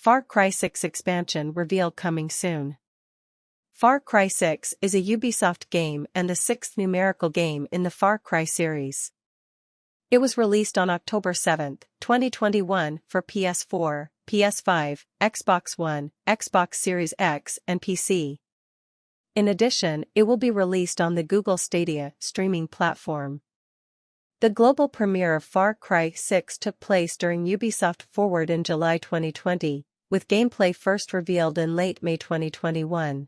Far Cry 6 expansion reveal coming soon. Far Cry 6 is a Ubisoft game and the sixth numerical game in the Far Cry series. It was released on October 7, 2021 for PS4, PS5, Xbox One, Xbox Series X and PC. In addition, it will be released on the Google Stadia streaming platform. The global premiere of Far Cry 6 took place during Ubisoft Forward in July 2020, with gameplay first revealed in late May 2021.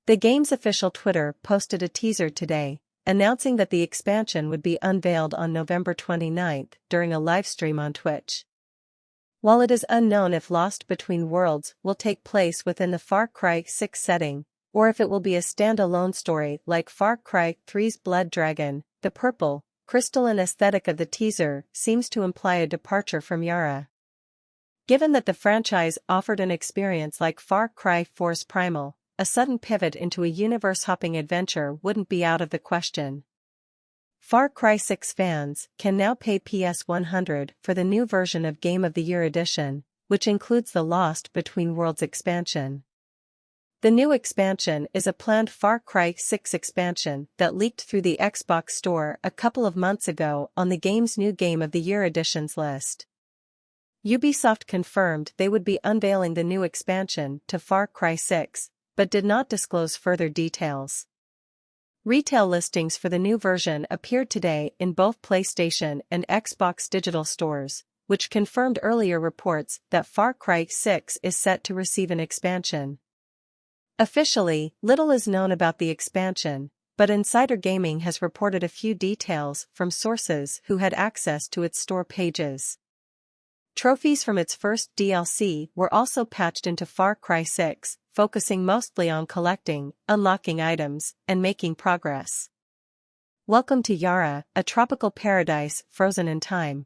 The game's official Twitter posted a teaser today, announcing that the expansion would be unveiled on November 29 during a livestream on Twitch. While it is unknown if Lost Between Worlds will take place within the Far Cry 6 setting, or if it will be a standalone story like Far Cry 3's Blood Dragon, the purple, crystalline aesthetic of the teaser seems to imply a departure from Yara. Given that the franchise offered an experience like Far Cry 4's Primal, a sudden pivot into a universe-hopping adventure wouldn't be out of the question. Far Cry 6 fans can now pay PS $100 for the new version of Game of the Year Edition, which includes the Lost Between Worlds expansion. The new expansion is a planned Far Cry 6 expansion that leaked through the Xbox Store a couple of months ago on the game's new Game of the Year editions list. Ubisoft confirmed they would be unveiling the new expansion to Far Cry 6, but did not disclose further details. Retail listings for the new version appeared today in both PlayStation and Xbox digital stores, which confirmed earlier reports that Far Cry 6 is set to receive an expansion. Officially, little is known about the expansion, but Insider Gaming has reported a few details from sources who had access to its store pages. Trophies from its first DLC were also patched into Far Cry 6, focusing mostly on collecting, unlocking items, and making progress. Welcome to Yara, a tropical paradise frozen in time.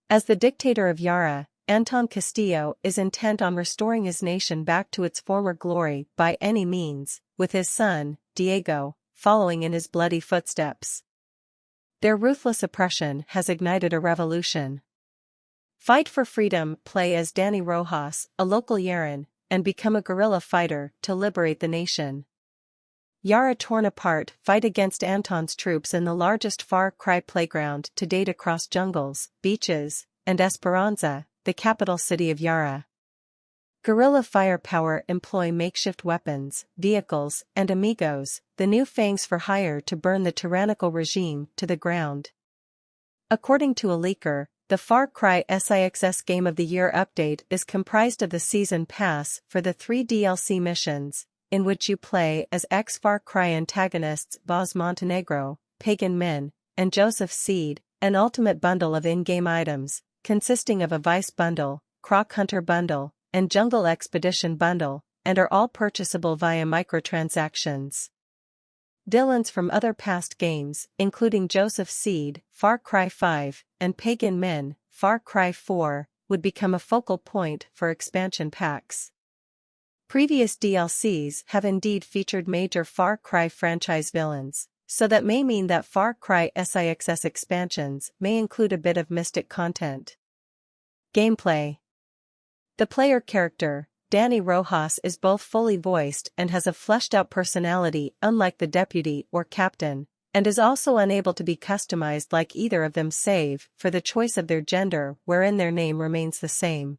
As the dictator of Yara, Anton Castillo is intent on restoring his nation back to its former glory by any means, with his son, Diego, following in his bloody footsteps. Their ruthless oppression has ignited a revolution. Fight for freedom, play as Danny Rojas, a local Yaran, and become a guerrilla fighter to liberate the nation. Yara torn apart, fight against Anton's troops in the largest Far Cry playground to date across jungles, beaches, and Esperanza, the capital city of Yara. Guerrilla firepower employ makeshift weapons, vehicles, and amigos, the new fangs for hire to burn the tyrannical regime to the ground. According to a leaker, the Far Cry 6 Game of the Year update is comprised of the Season Pass for the 3 DLC missions, in which you play as ex-Far Cry antagonists Boz Montenegro, Pagan Min, and Joseph Seed, an ultimate bundle of in-game items, consisting of a Vice Bundle, Croc Hunter Bundle, and Jungle Expedition Bundle, and are all purchasable via microtransactions. Villains from other past games, including Joseph Seed, Far Cry 5, and Pagan Min, Far Cry 4, would become a focal point for expansion packs. Previous DLCs have indeed featured major Far Cry franchise villains, so that may mean that Far Cry 6 expansions may include a bit of mystic content. Gameplay. The player character, Danny Rojas, is both fully voiced and has a fleshed-out personality unlike the deputy or captain, and is also unable to be customized like either of them save for the choice of their gender, wherein their name remains the same.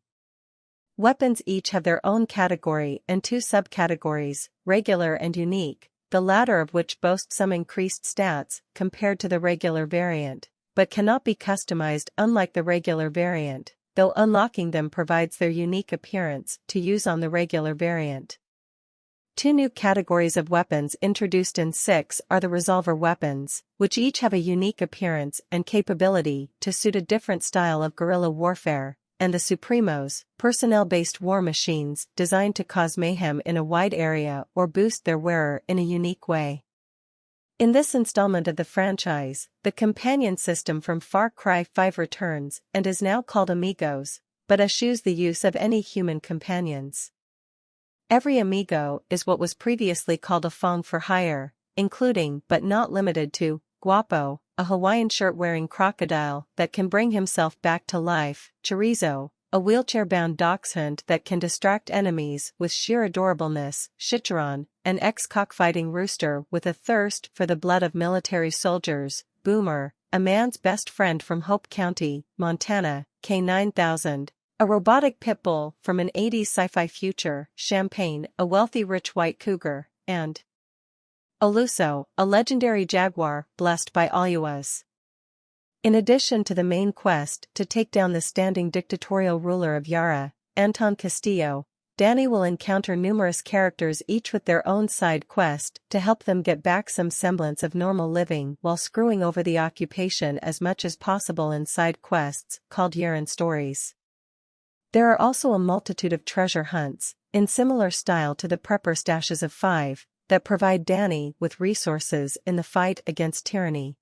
Weapons each have their own category and 2 subcategories, regular and unique, the latter of which boast some increased stats compared to the regular variant, but cannot be customized unlike the regular variant, though unlocking them provides their unique appearance to use on the regular variant. 2 new categories of weapons introduced in 6 are the revolver weapons, which each have a unique appearance and capability to suit a different style of guerrilla warfare, and the Supremos, personnel-based war machines designed to cause mayhem in a wide area or boost their wearer in a unique way. In this installment of the franchise, the companion system from Far Cry 5 returns and is now called Amigos, but eschews the use of any human companions. Every amigo is what was previously called a fang for hire, including but not limited to Guapo, a Hawaiian shirt-wearing crocodile that can bring himself back to life, Chorizo, a wheelchair-bound dachshund that can distract enemies with sheer adorableness, Chicharon, an ex-cockfighting rooster with a thirst for the blood of military soldiers, Boomer, a man's best friend from Hope County, Montana, K9000, a robotic pit bull from an 80s sci-fi future, Champagne, a wealthy rich white cougar, and Oluso, a legendary jaguar blessed by Aluas. In addition to the main quest to take down the standing dictatorial ruler of Yara, Anton Castillo, Danny will encounter numerous characters each with their own side quest to help them get back some semblance of normal living while screwing over the occupation as much as possible in side quests called Yaran stories. There are also a multitude of treasure hunts, in similar style to the prepper stashes of 5, that provide Danny with resources in the fight against tyranny.